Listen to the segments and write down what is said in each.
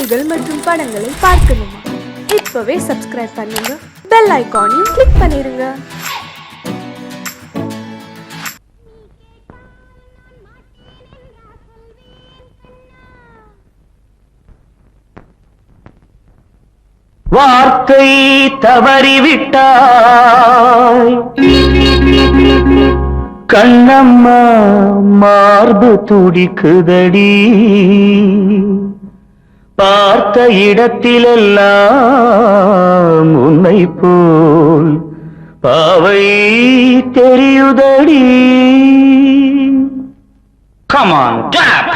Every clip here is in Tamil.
செய்திகள் மற்றும் படங்களை பார்க்கணுமா? இப்பவே சப்ஸ்கிரைப் பண்ணுங்க, பெல் ஐகானையும் கிளிக் பண்ணிருங்க. வார்த்தை தவறிவிட்டாய் கண்ணம்மா, மார்பு துடிக்குதடி. பார்த்த இடத்திலெல்லாம் உன்னை போல் பாவை தெரியுதடி. Come on, clap!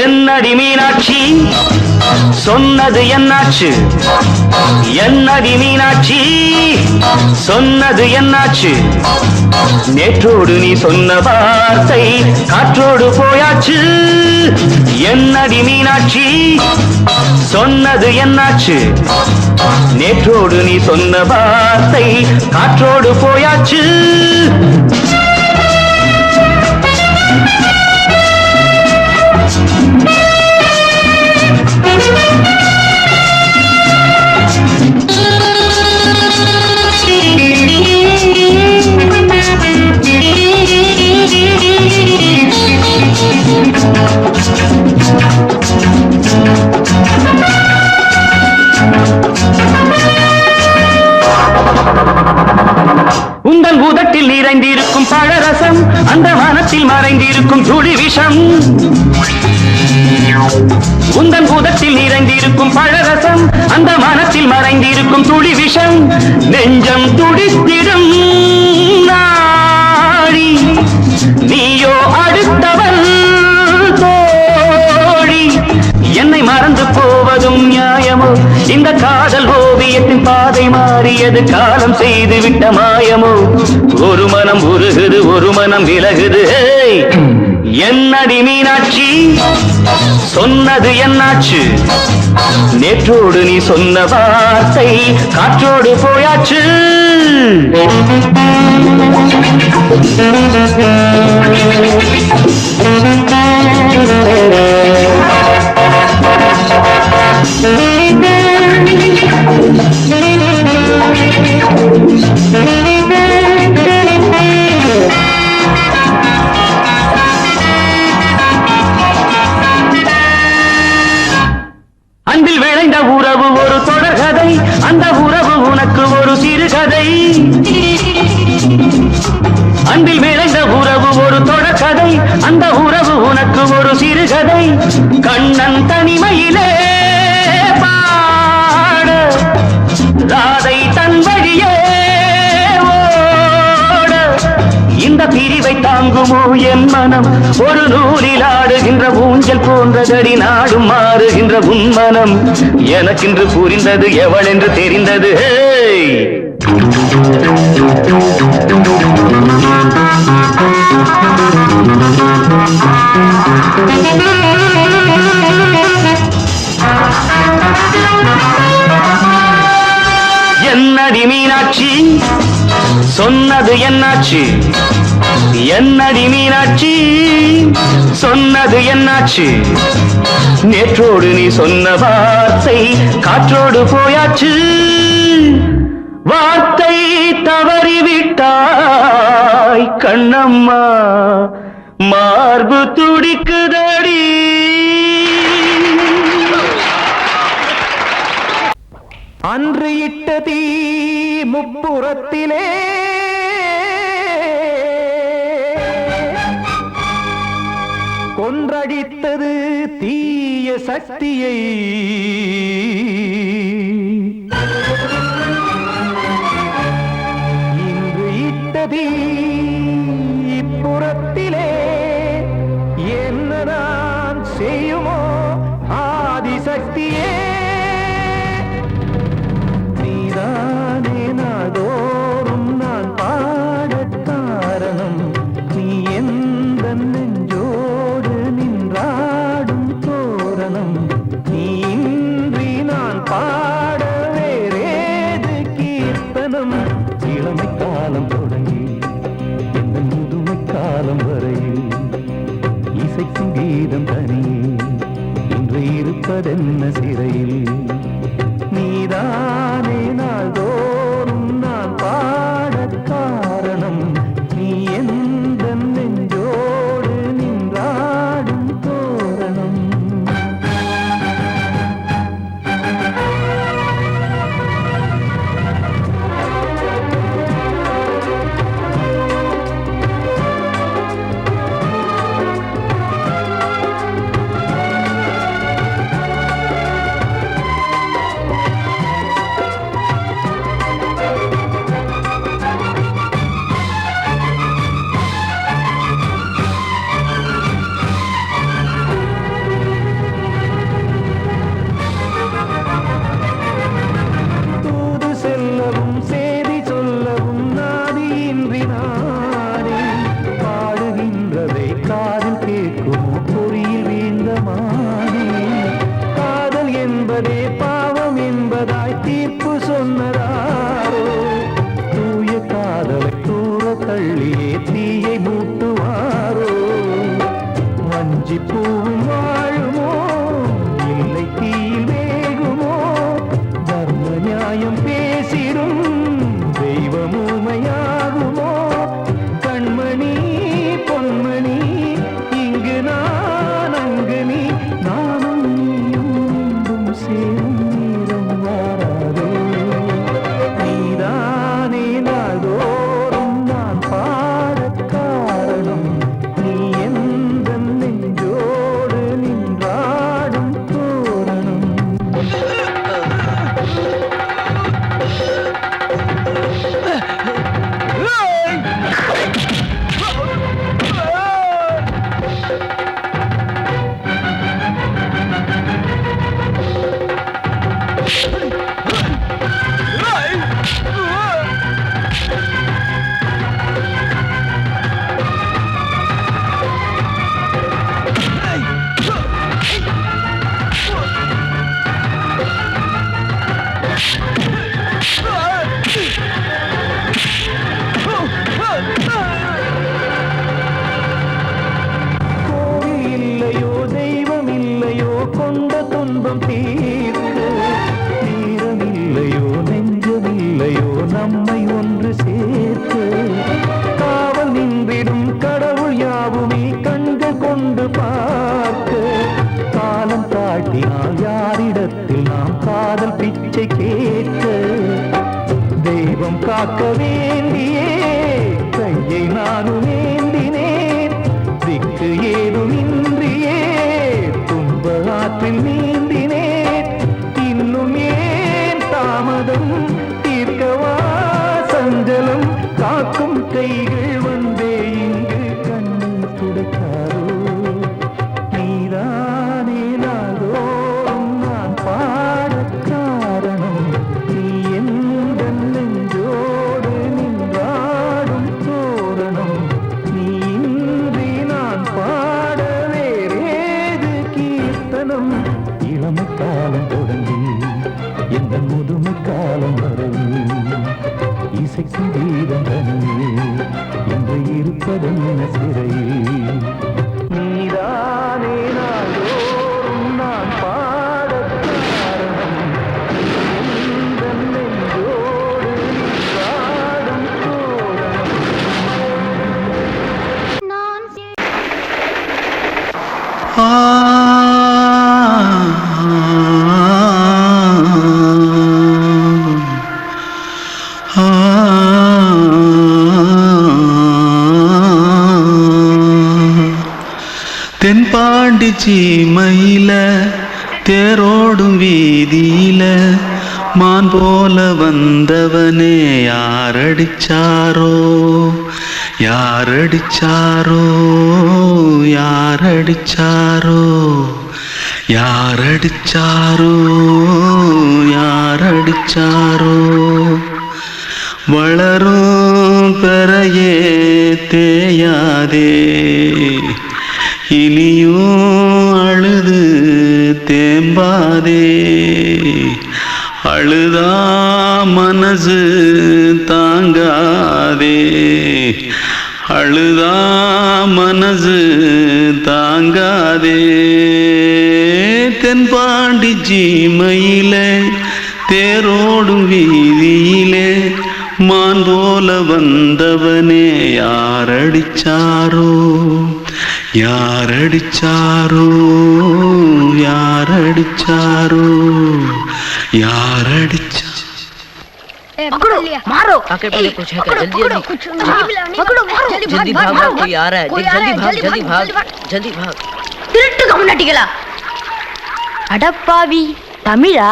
என்னடி மீனாட்சி, சொன்னது என்னாச்சு? என்னடி மீனாட்சி, சொன்னது என்னாச்சு? நேற்றோடு நீ சொன்ன வார்த்தை காற்றோடு போயாச்சு. என்னடி மீனாட்சி, சொன்னது என்னாச்சு? நேற்றோடு நீ சொன்ன வார்த்தை காற்றோடு போயாச்சு. உந்தன் உதட்டில் நிறைந்திருக்கும் பழரசம், அந்த மனத்தில் மறைந்திருக்கும் துளி விஷம். உந்தன் உதட்டில் நிறைந்திருக்கும் பழரசம், அந்த மனத்தில் மறைந்திருக்கும் துளி விஷம். நெஞ்சம் துடித்திடும் நாடி, நீயோ அடுத்தவன் தோழி. என்னை மறந்து போவதும் நியாயமோ? இந்த காதல் ஓவியத்தின் பாதை மாறியது, காலம் செய்து விட்ட மாயமோ? ஒரு மனம் உருகுது, ஒரு மனம் விலகுது. என்னடி மீனாட்சி, சொன்னது என்னாச்சு? நேற்றோடு நீ சொன்ன வார்த்தை காற்றோடு போயாச்சு. அன்பில் விளைந்த உறவு ஒரு தொடர்கதை, அந்த உறவு உனக்கு ஒரு சிறுகதை. அன்பில் விளைந்த உறவு ஒரு தொடர்கதை, அந்த உறவு உனக்கு ஒரு சிறுகதை. கண்ணன் தனிமையிலே பாட, ராதை தன் வழியே ஓட. இந்த பிரிவை தாங்குமோ என் மனம்? ஒரு நூலில் ஆடுகின்ற ஊஞ்சல் போன்றதடி, நாடும் மாறுகின்ற உன்மனம். எனக்கென்று புரிந்தது எவள் என்று தெரிந்தது. என்னடி மீனாட்சி, சொன்னது என்னாச்சு? என்னடி மீனாட்சி, சொன்னது என்னாச்சு? நேற்றோடு நீ சொன்ன வார்த்தை காற்றோடு போயாச்சு. வார்த்தை தவறிவிட்டாய் கண்ணம்மா, மார்பு துடிக்குதடி. அன்று இட்ட தீ முப்புறத்திலே கொன்றடித்தது தீய சக்தியை. இன்று இட்ட தீ இப்புறத்திலே என்னதான் செய்யுமோ ஆதிசக்தியே. நீதானே நாடோறும் நான் பாடக் காரணம், நீ எந்த நெஞ்சோடு நின்றாடும் தோரணம். நீ இன்றி இருப்பதென்ன சிறையில் நீதானே நாள்தோறும் நான் பாடக் காரணம் நீ எந்த நெஞ்சோடு நின்றாடும் தோரணம் பாவம் என்பதாய் தீர்ப்பு சொன்னதாரோ தூய காதலை தூர தள்ளியே தீயை மூட்டுவாரோ வஞ்சி பூவும் வாழுமோ இல்லை தீயில் வேகுமோ தர்ம நியாயம் பேசிடும் தெய்வம் ஊமையாகுமோ கண்மணி பொன்மணி இங்கு நான் அங்கு நீ நானும் சேரும் நீரம் வாராதே நீதானே நாள்தோறும் நான் பாடக் காரணம் நீ எந்த நெஞ்சோடு நின்றாடும் தோரணம் இல்லையோ தெய்வம் இல்லையோ கொண்ட துன்பம் தீர்க்க தீரம் இல்லையோ நெஞ்சம் இல்லையோ நம்மை ஒன்று சேர்க்க காவல் நின்றிடும் கடவுள் யாவுமே கண்கள் கொண்டு பார்க்க காலம் தாட்டினால் யாரிடத்தில் நாம் காதல் பிச்சை கேட்க தெய்வம் காக்க வேண்டியே கையை நானும் ஏந்தினேன் திக்கு ஏதுமின்றியே துன்ப ஆற்றில் நீந்தினேன் இன்னும் ஏன் தாமதம் தீர்க்கவா சஞ்சலம் காக்கும் கைகள் வந்தே இங்கு கண்ணீர் துடைக்காரோ நீதானே நாள்தோறும் நான் பாடக் காரணம் நீ எந்த நெஞ்சோடு நின்றாடும் தோரணம் நீ இன்றி நான் பாட வேறேது கீர்த்தனம் இளமை காலம் தொடங்கி எந்த முதுமை காலம் வரையில் இசைக்கும் தீரம் தனியே என்று இருப்பதென்ன சிறையில் நீதானே நாள்தோறும் நான் பாடக் காரணம் எந்த நெஞ்சோடு நின்றாடும் தோரணம் தென்பாண்டி சீமையில தேரோடும் வீதியில மான் போல வந்தவனே யாரடிச்சாரோ யாரடிச்சாரோ யாரடிச்சாரோ யாரடிச்சாரோ யாரடிச்சாரோ வளரும் பெறையே தேயாதே இனியும் அழுது தேம்பாதே அழுதா மனசு தாங்காதே அழுதா மனசு தாங்காதே தென்பாண்டி ஜீமையிலே தேரோடும் வீதியிலே மான் போல வந்தவனே யாரடிச்சாரோ யாரடிச்சாரோ யாரடிச்சாரோ யாரடிச்சா पकड़ो मारो आके पहले कुछ है क्या जल्दी पकड़ो मारो जल्दी भाग कोई आ रहा है जल्दी भाग திருட்டு கம்யூனிட்டிகளா அடப்பாவி தமிழா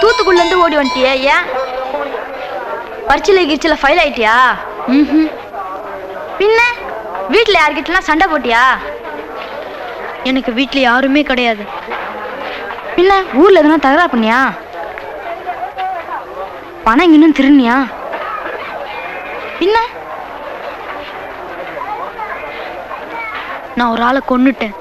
தூத்துக்குள்ள இருந்து ஓடி வந்துட்டியா ஏன் பரிச்சையில கிரிச்சில ஃபைல் ஆயிட்டியா பின்ன வீட்டுல யார்கிட்டலாம் சண்டை போட்டியா எனக்கு வீட்டுல யாருமே கிடையாது பின்ன ஊர்ல எதுனா தகராறு பண்ணியா பணம் இன்னும் திருநியா பின்ன நான் ஒரு ஆளை கொன்னுட்டேன்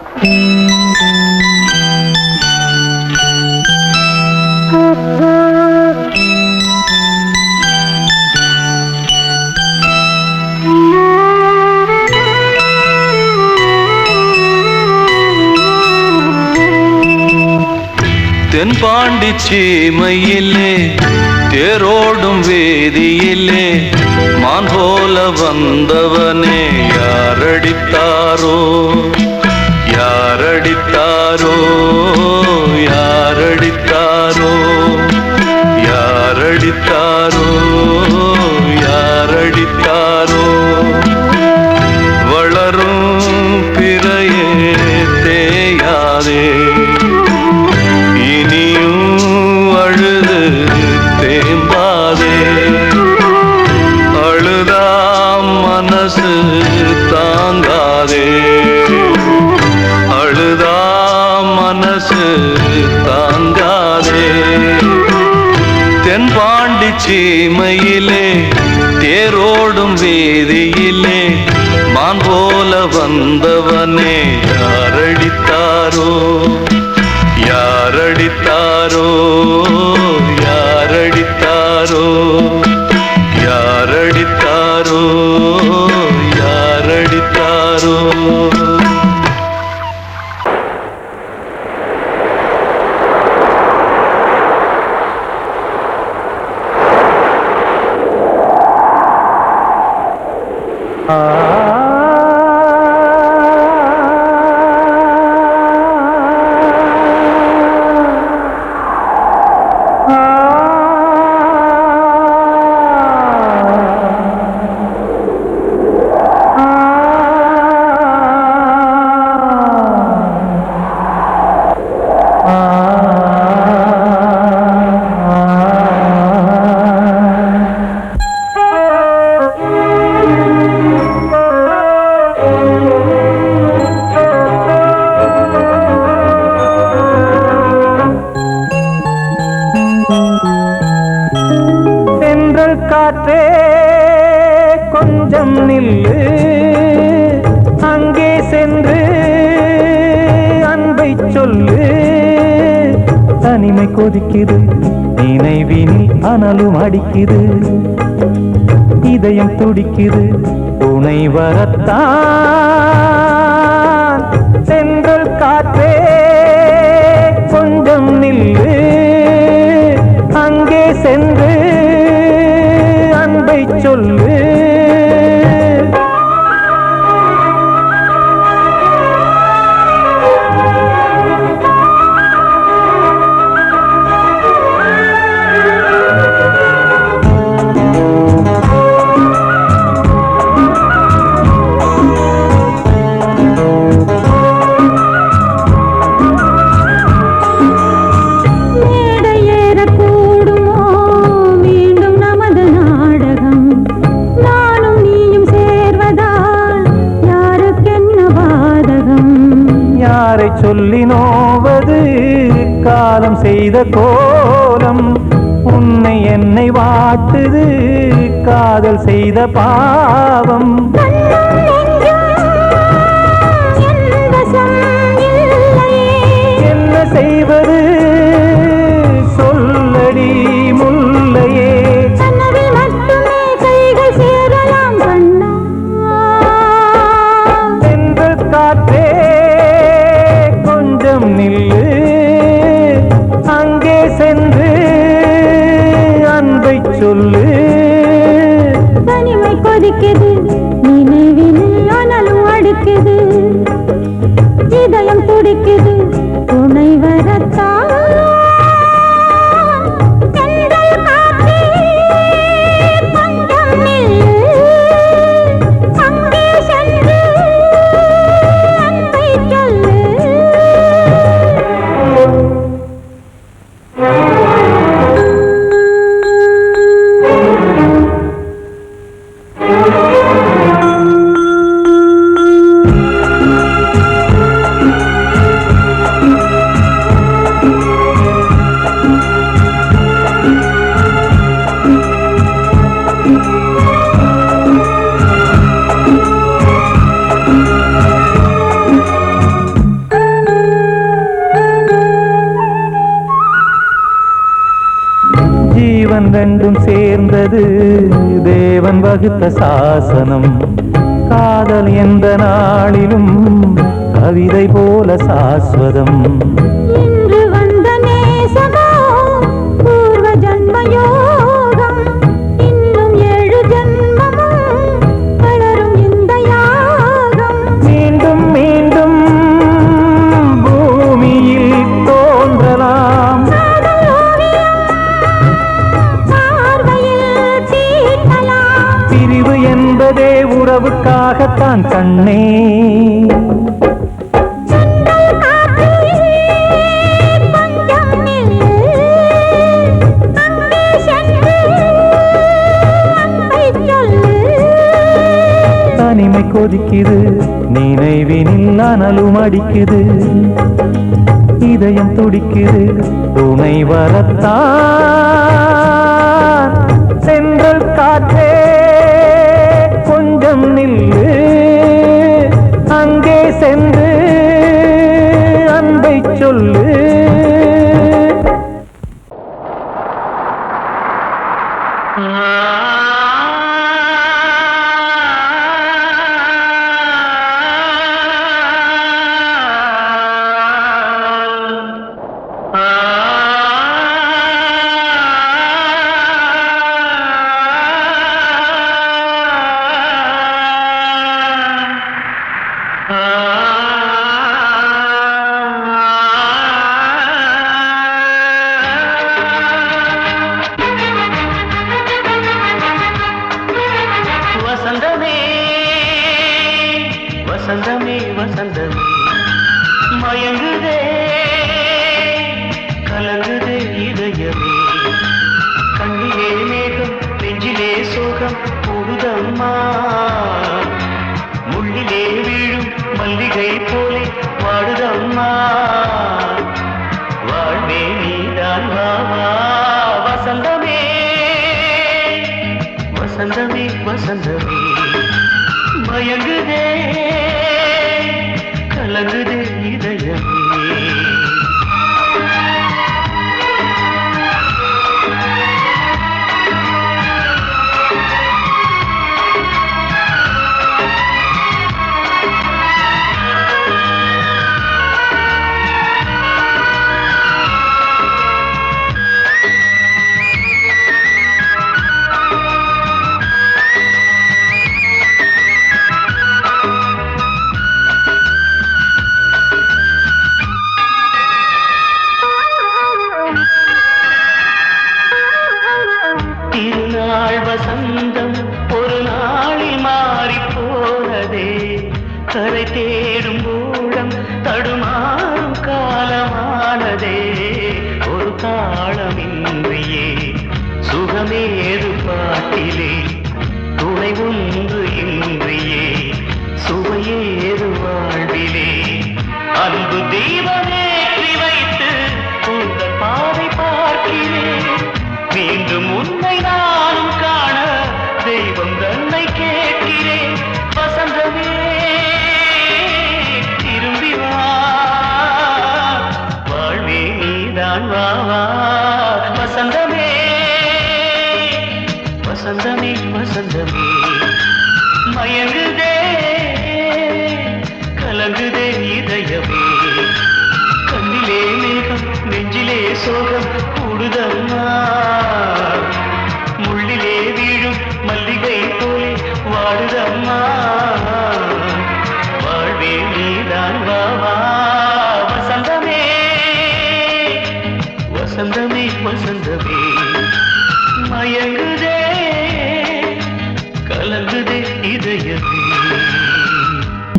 தென்பாண்டி சீமையிலே தேரோடும் வேதியிலே மான் போல வந்தவனே யாரடித்தாரோ யாரடித்தாரோ யாரடித்தாரோ யாரடித்தாரோ யாரடித்தாரோ வளரும் பிறையே தேயாதே மனசு தாங்காதே அழுதா மனசு தாங்காதே தென்பாண்டி சீமையிலே தேரோடும் வேதியிலே மான் போல வந்தவனே யாரடித்தாரோ யாரடித்தாரோ யாரடித்தாரோ யாரடித்தாரோ யாரடித்தாரோ காற்றே கொஞ்சம் நில்லு அங்கே சென்று அன்பை சொல்லு தனிமை கொதிக்குது நினைவினில் அனலும் அடிக்குது இதயம் துடிக்குது துணை வரத்தான் சென்றல் காற்றே கொஞ்சம் நில்லு அங்கே சென்று அன்பை சொல்லு சொல்லி நோவது காலம் செய்த கோலம் உன்னை என்னை வாட்டுது காதல் செய்த பாவம் என்ன செய்வது சொல்லடி முல்லையே நினைவினில் அனலும் அடிக்குது, இதயம் துடிக்குது, துணை வரத்தான் தென்றல் காற்றே கொஞ்சம் நில்லு, அங்கே சென்று அன்பை சொல்லு. ஜீவன் ரெண்டும் சேர்ந்தது தேவன் வகுத்த சாசனம். காதல் எந்த நாளிலும் கவிதை போல சாஸ்வதம். இன்று வந்த நேசமோ பூர்வ ஜன்ம யோகம், இன்னும் 7 ஜன்மமும் வளரும் இந்த யாகம். மீண்டும் மீண்டும் பூமியில் தோன்றலாம், காதல் ஓவியம் பார்வையில் தீட்டலாம். பிரிவு என்பதே உறவுக்காகத்தான் கண்ணே. தென்றல் காற்றே கொஞ்சம் நில்லு, அங்கே சென்று அன்பை சொல்லு. தனிமை கொதிக்குது, நினைவினில் அனலும் அடிக்குது, இதயம் துடிக்குது, துணை வரத்தான் சென்றல் காற்றே கொஞ்சம் நில்லு, அங்கே சென்று அன்பை சொல்லு. வசந்தமே வசந்தமே வசந்தமே மயங்குதே கலங்குதே இதயமே, கண்ணிலே மேகம் நெஞ்சிலே சோகம் கூடுதம்மா, முள்ளிலே வீழும் மல்லிகை போலே வாடுதம்மா, வாழ்வே நீதான் வாவா. வசந்தமே வசந்தமே வசந்தமே மயங்குதே கலங்குதே இதயமே. திருநாள் வசந்தம் ஒரு நாளில் மாறி போனதே, கரை தேடும் ஊழம் தடுமாறும் காலமானதே, ஒரு தாளமின்றியே சுகமேது பாட்டிலே, துணை ஒன்று இன்றியே சுவையேது வாழ்விலே, அன்பு தீபமேற்றி வைத்து உங்கள் பாதை பார்க்கிறேன், மீண்டும் உன்னை நானும் காண தெய்வம் தன்னை கேட்கிறேன். வசந்தமே திரும்பி வா, வாழ்வே நீதான் வா வா. வசந்தமே வசந்தமே வசந்தமே மயங்குதே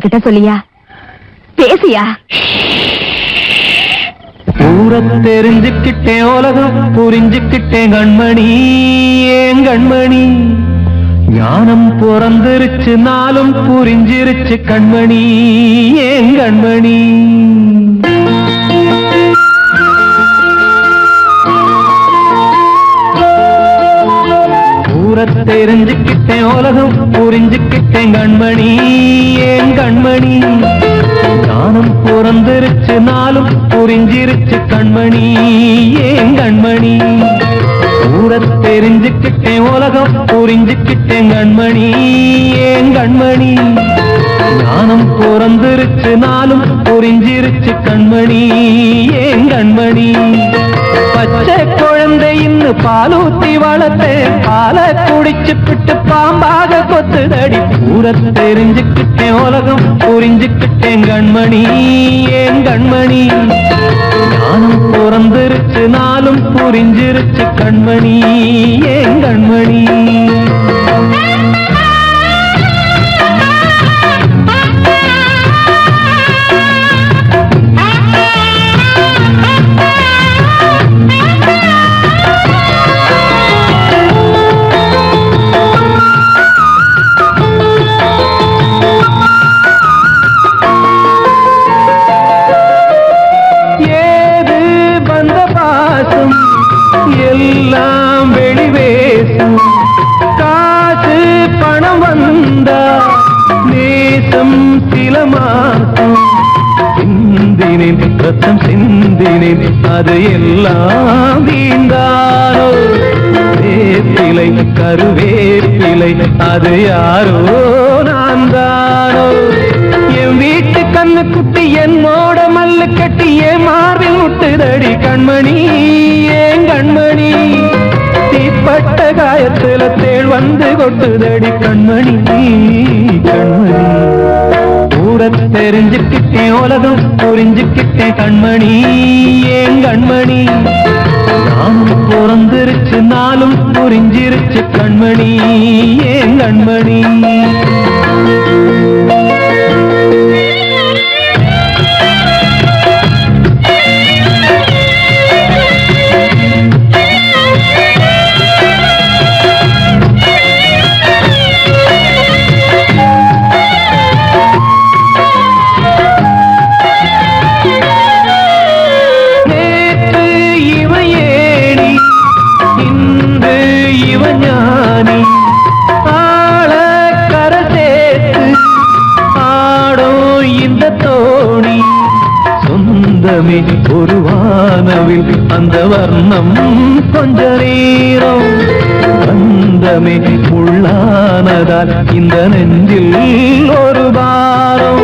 கிட்ட சொல்லியா பேசியா ஊர தெரிஞ்சுக்கிட்டேன் உலகம் புரிஞ்சுக்கிட்டேன் கண்மணி ஏன் கண்மணி ஞானம் பிறந்திருச்சு நாளும் புரிஞ்சிருச்சு கண்மணி ஏன் கண்மணி ஊர தெரிஞ்சுக்கிட்டேன் உலகம் புரிஞ்சுக்கிட்டேன் கண்மணி ஏன் கண்மணி ஞானம் பிறந்திருச்சு நாளும் புரிஞ்சிருச்சு கண்மணி ஏன் கண்மணி ஊர தெரிஞ்சுக்கிட்டேன் உலகம் புரிஞ்சுக்கிட்டேன் கண்மணி ஏன் கண்மணி ஞானம் பிறந்திருச்சு நாளும் புரிஞ்சிருச்சு கண்மணி ஏன் கண்மணி பச்சை குழந்தை இன்னும் பாலூத்தி வளர்த்தேன் பாலை குடிச்சு பிட்டு பாம்பாக கொத்துதடி ஊர தெரிஞ்சுக்கிட்டேன் உலகம் புரிஞ்சுக்கிட்டேன் கண்மணி ஏன் கண்மணி ஞானம் பிறந்திருச்சு நாளும் புரிஞ்சிருச்சு கண்மணி ஏன் கண்மணி எல்லாம் வெளிவேசம் காசு பணம் வந்தா நேசம் சில மாசம் சிந்தினேன் ரத்தம் சிந்தினேன் அது எல்லாம் வீண்டாரோ வேப்பிலை கருவேப்பிலை அது யாரோ நான் தானோ என் வீட்டு கண்ணு குட்டி என்னோட மல்லு கட்டி என் மார்பில் முட்டுதடி கண்மணி ஏன் கண்மணி தீப்பட்ட காயத்துல தேள் வந்து கொட்டுதடி கண்மணி கண்மணி ஊர தெரிஞ்சுக்கிட்டேன் உலகம் புரிஞ்சுக்கிட்டேன் கண்மணி ஏன் கண்மணி நானும் பிறந்திருச்சு நாளும் புரிஞ்சிருச்சு கண்மணி ஏன் கண்மணி ஒரு வானவில் அந்த வர்ணம் கொஞ்ச நேரம் பந்தமே உள்ளானதால் இந்த நெஞ்சில் ஒரு பாரம்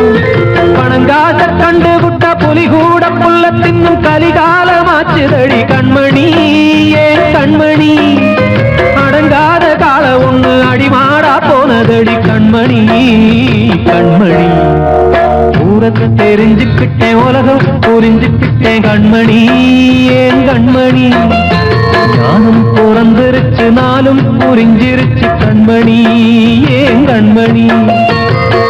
பணங்காச கண்டு விட்ட புலி கூட புல்ல தின்னும் கலிகாலமாச்சுதடி கண்மணி ஏன் கண்மணி அடங்காத கால ஒண்ணு அடிமாடா போனதடி கண்மணி கண்மணி ஊரத்தை தெரிஞ்சுக்கிட்டேன் உலகம் புரிஞ்சுக்கிட்டேன் கண்மணி ஏன் கண்மணி ஞானம் பிறந்திருச்சு நாளும் புரிஞ்சிருச்சு கண்மணி ஏன் கண்மணி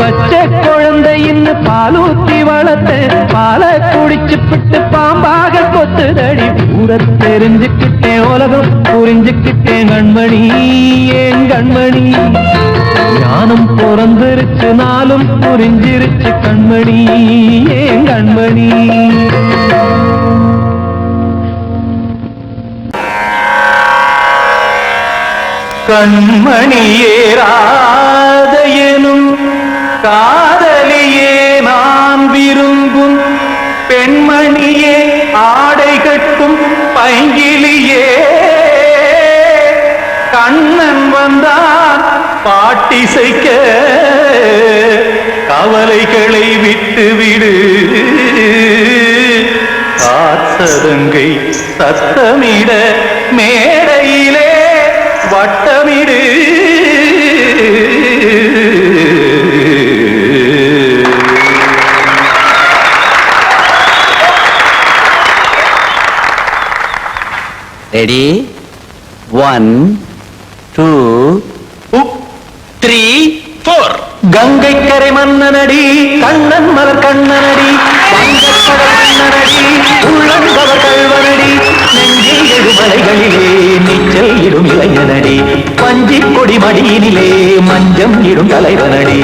பச்சை குழந்தை இன்னும் பாலூத்தி வளர்த்தேன் பாலை குடிச்சு பிட்டு பாம்பாக கொத்துதடி ஊர தெரிஞ்சுக்கிட்டேன் உலகம் புரிஞ்சுக்கிட்டேன் கண்மணி ஏன் கண்மணி ஞானம் பிறந்திருச்சு நாளும் புரிஞ்சிருச்சு கண்மணி ஏன் கண்மணி கண்மணியேராத எனும் காதலியே நான் விரும்பும் பெண்மணியே ஆடை கட்டும் பைங்கிலியே கண்ணன் வந்தான் பாட்டிசைக்க கவலைகளை விட்டுவிடு காத்ததங்கை சத்தமிட மேடையிலே வட்டமிடு ரெடி 1 2 3 4 கங்கை கரை கங்கை மன்னனடி கண்ணன் மலர் கண்ணனடி வங்கக்கடல் மன்னனடி உள்ளங்கவர் கல்வனடி நெஞ்சில் எழுமலைகளிலே நீச்சல் இடும் இளைஞனடி பஞ்சி கொடி மடியினிலே மஞ்சம் இடும் தலைவனடி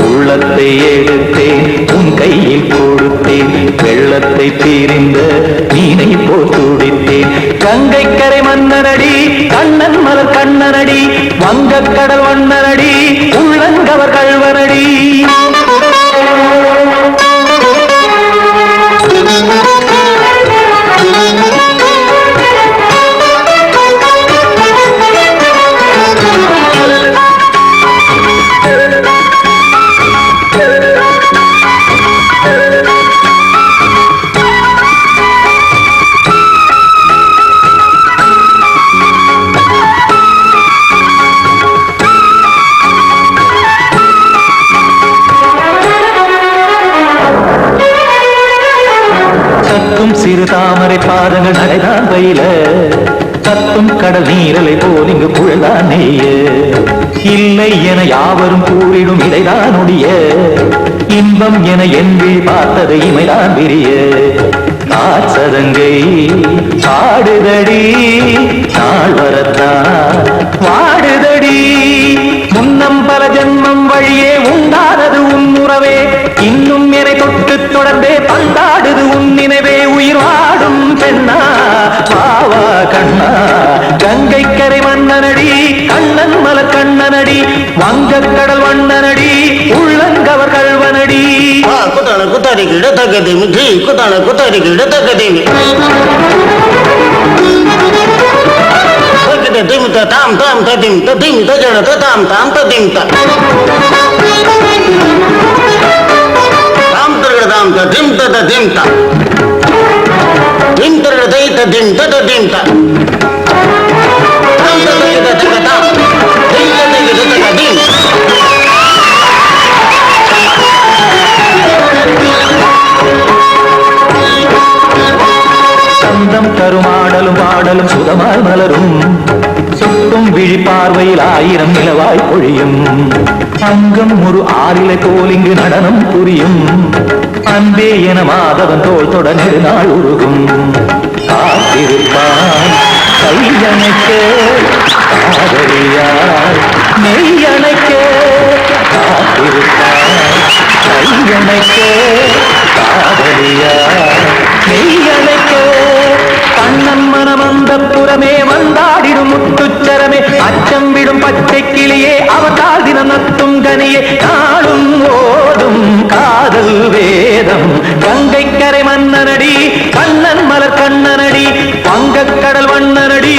உள்ளத்தை எடுத்தேன் உன் கையில் கொடுத்தேன் வெள்ளத்தை தீரிந்த மீனை போல் துடித்தேன் கங்கை கரை மன்னனடி கண்ணன் மலர் கண்ணனடி வங்கக்கடல் வண்ணனடி உள்ளங்கவர் கல்வனடி சிறு தாமரை பாதங்கள் நடைதான் பயில கத்தும் கடல் நீரலை போல் இங்கு குழல்தான் நெய்ய இல்லை என யாவரும் கூறிடும் இடைதான் உடைய இன்பம் என என்பி பார்த்தது இமைதான் விரிய காசதங்கை பாடுதடி நாள் வரத்தான் வாடுதடி முன்னம் பல ஜென்மம் வழியே உண்டானது உன் உறவே இன்னும் என்னை தொட்டு தொடர்ந்தே பந்தாடுது உன் நினைவே உயிர் வாடும் பெண்ணா பாவா கண்ணா கங்கை கரை மன்னனடி கண்ணன் மலர் கண்ணனடி வங்கக்கடல் வண்ணனடி உள்ளங்கவர் கல்வனடி குத்தான குத்தாரி கிட தக்கதேமி ஜி குத்தான குத்தாரி கிட தக்கதேமி தக்கதேமி தாம் தாம் ததிம் ததிம் தஜன தாம் தாம் ததிம் தாம் தரகதாம் ததிம் ததிம் திம் தரகதை ததிம் ததிம் தாம் தரகத தக்கதாம் திம் தரகத தக்கதிம் சந்தம் கருமாடலும் பாடலும் சுதமாய் மலரும் சுட்டும் விழி பார்வையில் ஆயிரம் நிலவாய் பொழியும் அங்கம் ஒரு ஆறிலை போல் இங்கு நடனம் புரியும் அன்பே என மாதவன் தோள் தொட நெடுநாள் உருகும் காத்திருப்பான் கையணைக்க காதலியார் மெய்யணைக்க காத்திருப்பான் கையணைக்க காதலியார் மெய்யணைக்க கண்ணன் மனம் அந்த புறமே வந்தாடிடும் முத்துச்சரமே அச்சம் விடும் பச்சை கிளியே அவதால் தினம் நத்தும் கனியே நாளும் ஓடும் காதல் வேதம் கங்கை கரை மன்னனடி கண்ணன் மலர் கண்ணனடி வங்கக்கடல் வண்ணனடி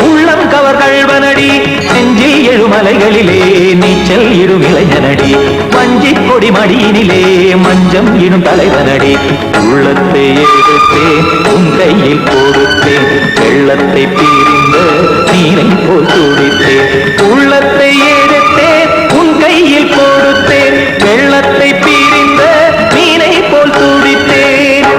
உள்ளம் கவர் கல்வனடி நெஞ்சில் எழுமலைகளிலே நீச்சல் இடும் இளைஞனடி வஞ்சி கொடி மடியினிலே மஞ்சம் இடும் தலைவனடி உள்ளத்தை எடுத்தேன் உன் கையில் கொடுத்தேன் வெள்ளத்தை பீரிந்த நீரை போல் துடித்தேன் உள்ளத்தை எடுத்தேன் உன் கையில் கொடுத்தேன் வெள்ளத்தை பீரிந்த நீரை போல் துடித்தேன்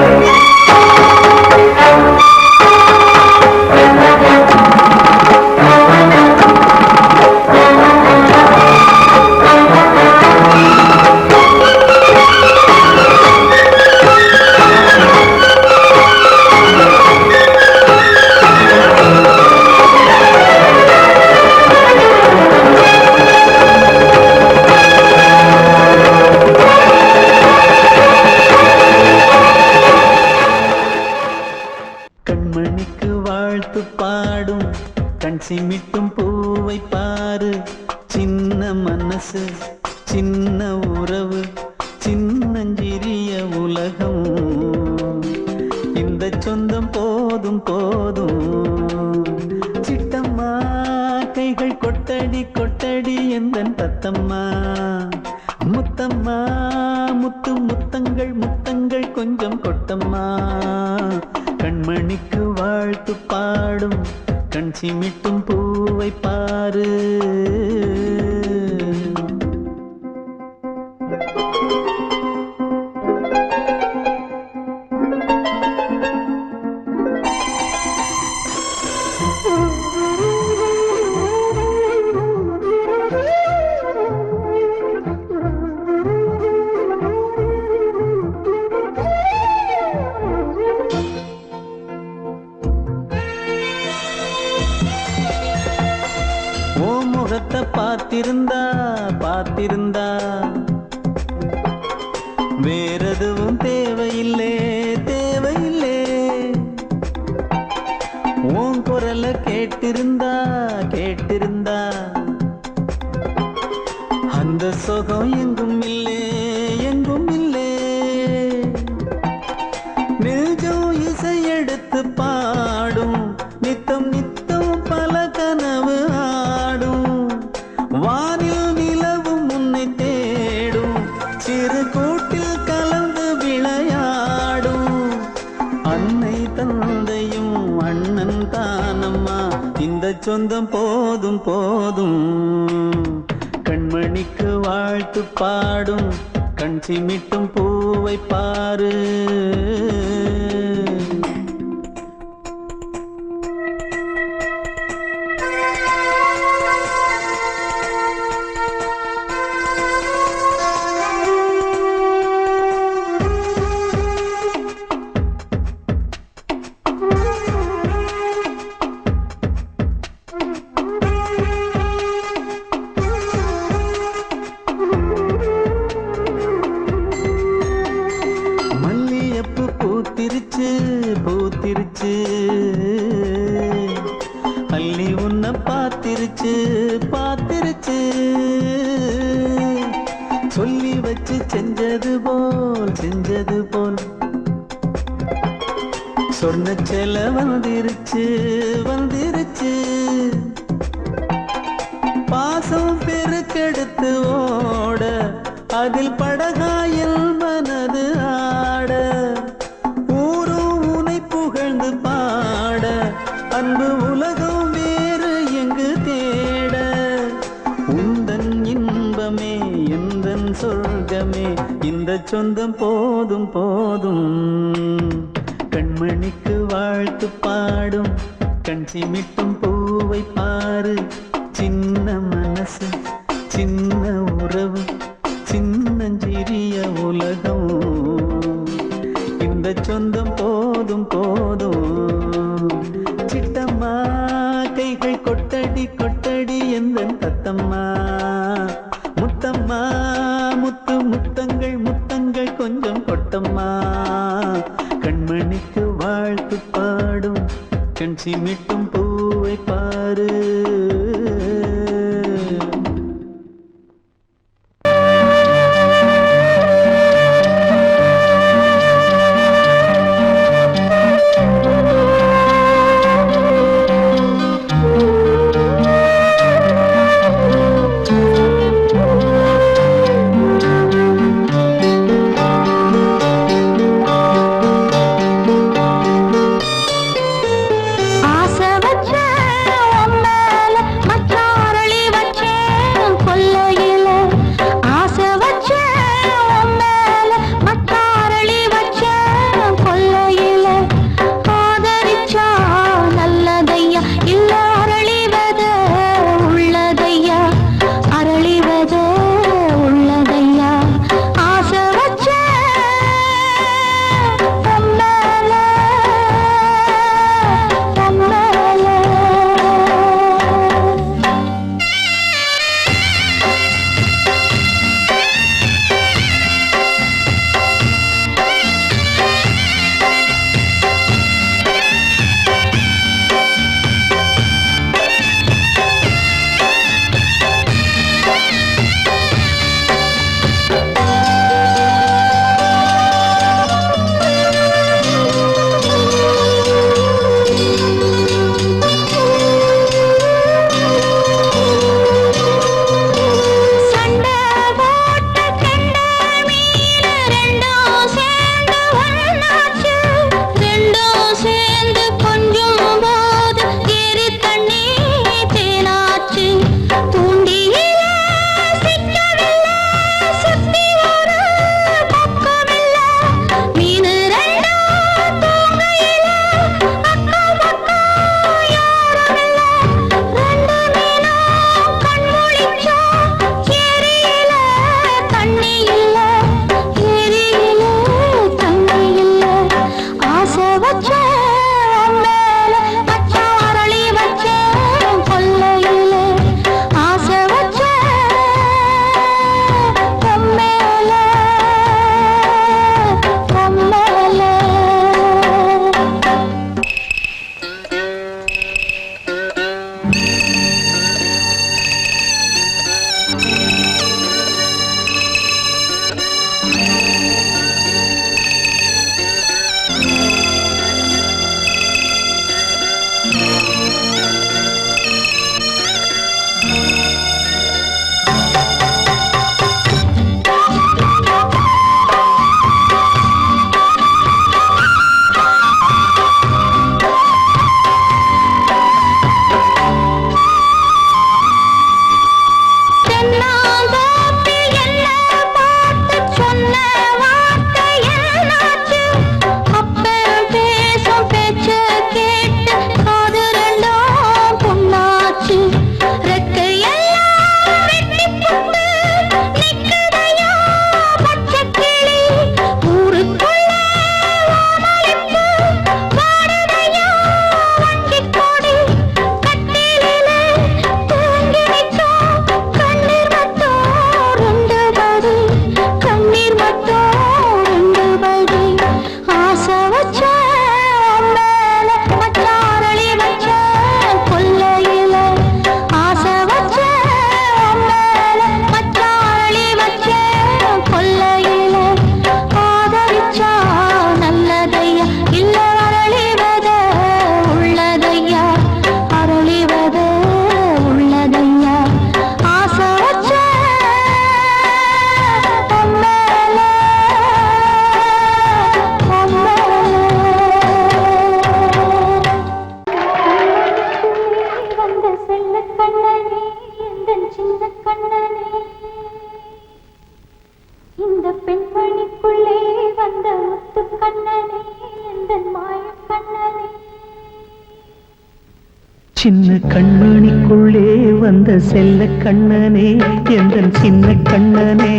கண்மணிக்கு வாழ்த்து பாடும் கண் சிமிட்டும் பூவை பாரு சின்ன மனசு சின்ன உறவு சின்னஞ்சிறிய உலகம் இந்த சொந்தம் போதும் போதும் சிட்டம்மா கைகள் கொட்டடி கொட்டடி எந்தன் தத்தம்மா முத்தம்மா முத்து முத்தங்கள் முத்தங்கள் கொஞ்சம் கொட்டம்மா கண்மணிக்கு வாழ்த்து பாடும் கண் சிமிட்டும் பூவை பாரு வேறெதுவும் தேவையில்லை தேவையில்லை. உன் குரல கேட்டிருந்தா கேட்டிருந்தா அந்த சுகம் எங்கும் இல்லை எங்கும் இல்லை. நெஞ்சம் இசை எடுத்து பாடும் நித்தம் நித்தம் பல கனவு ஆடும். வானில் நிலவும் உன்னை தேடும் சிறு கூட்டில் கலந்து விளையாடும். அன்னை தந்தையும் அண்ணன் தானம்மா இந்த சொந்தம் போதும் போதும். கண்மணிக்கு வாழ்த்து பாடும் கண் சிமிட்டும் பூவை பாரு. மல்லியப்பு பூத்திருச்சு பூத்திருச்சு அள்ளி உன்னை பார்த்திருச்சு பார்த்திருச்சு. சொல்லி வச்சு செஞ்சது போல் சொன்ன செல வந்துருச்சு வந்துருச்சு. பாசம் பெருக்கெடுத்து ஓட அதில் படகாயில் மனது ஆட. ஊரும் உனை புகழ்ந்து பாட அன்பு உலகம் வேறு எங்கு தேட. உந்தன் இன்பமே எந்தன் சொர்க்கமே இந்த சொந்தம் போதும் போதும். கண்மணிக்கு வாழ்த்து பாடும் கண் சிமிட்டும் பூவை பாரு. சின்ன மனசு சின்ன உறவு சின்னஞ்சிறிய உலகம் இந்த சொந்தம் போதும் போதும். சிட்டம்மா கைகள் கொட்டடி கொட்டடி எந்தன் தத்தம்மா. முத்தம்மா முத்து முத்தங்கள் முத்தங்கள் கொஞ்சம் கொட்டம்மா. கண்மணிக்கு வாழ்த்து பாடும் கண் சிமிட்டும் பூவை பாரு. ஆசை சின்ன கண்மணிக்குள்ளே வந்த செல்ல கண்ணனே எந்தன் சின்ன கண்ணனே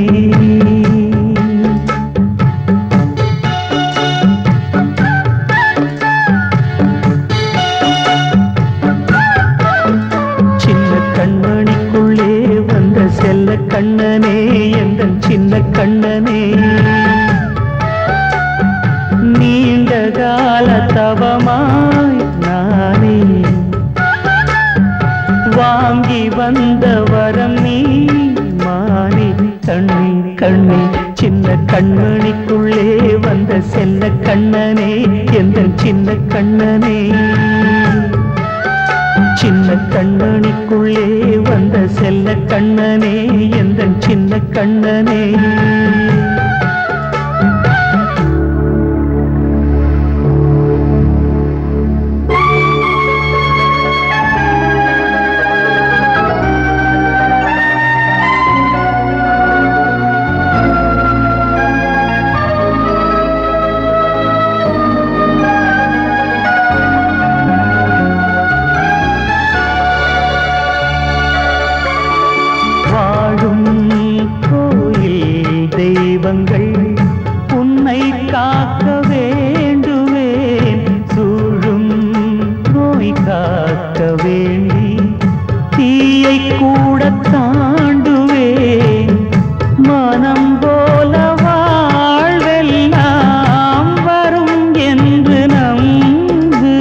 சின்ன கண்மணிக்குள்ளே வந்த செல்ல கண்ணனே எந்தன் சின்ன கண்ணனே நீண்ட கால தவமாய் நானே வாங்கி வந்த வரம் நீ மானே கண்ணே கண்ணே சின்ன கண்மணிக்குள்ளே வந்த செல்ல கண்ணனே எந்தன் சின்ன கண்ணனே சின்ன கண்மணிக்குள்ளே வந்த செல்ல கண்ணனே எந்தன் சின்ன கண்ணனே தெய்வங்கள் உன்னை காக்க வேண்டுவேன் சூழும் நோய் காக்க வேண்டி தீயை கூட தாண்டுவேன் மனம் போல வாழ்வெல்லாம் வரும் என்று நம்பு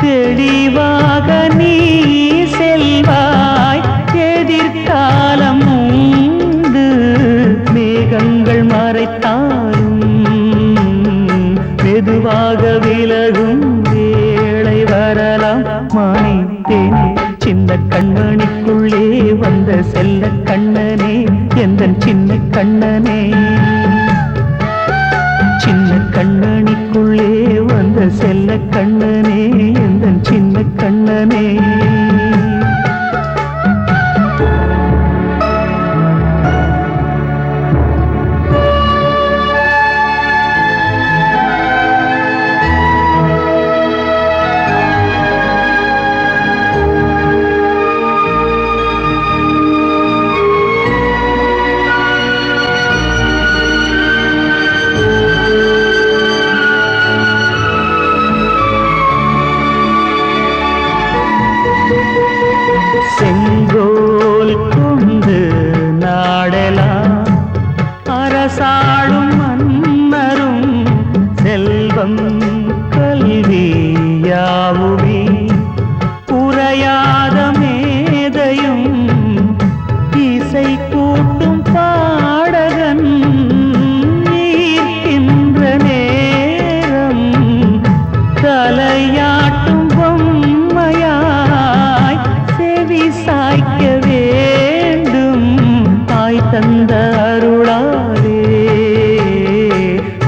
தெளிவாக நீ செல்வாய் எதிர்காலம் மேகங்கள் மறைத்தாலும் மெதுவாக விலகும் வேளை வரலாம் மானே தேனே சின்ன கண்மணிக்குள்ளே வந்த செல்ல கண்ணனே எந்தன் சின்ன கண்ணனே சின்ன கண்மணிக்குள்ளே வந்த செல்ல கண்ணனே எந்தன் சின்ன கண்ணனே செங்கோல் கொண்டு நாடலாம் அரசாளும் மன்னரும் செல்வம் கல்வியாவுமே உரையாத மேதையும் இசை கூட்டும் பாடகன் ஈர்க்கின்ற நேரம் தலையாட்டும் பொம்மையாய் செவி சாய்க்க வேண்டும் தாய் தந்த அருளாலே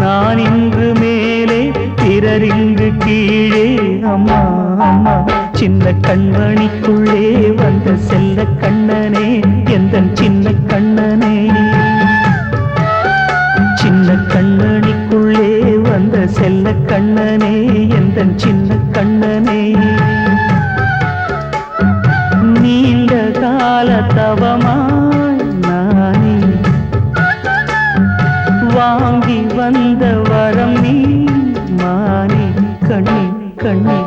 நான் இன்று மேலே பிறரிங்கு கீழே அம்மா அம்மா சின்ன கண்மணிக்குள்ளே வந்த செல்ல கண்ணனே எந்தன் சின்ன கண்ணனே சின்ன கண்மணிக்குள்ளே வந்த செல்ல கண்ணனே எந்தன் சின்ன கண்ணனே நீண்ட கால தவமாய் நானே வாங்கி வந்த வரம் நீ மானே கண்ணே கண்ணே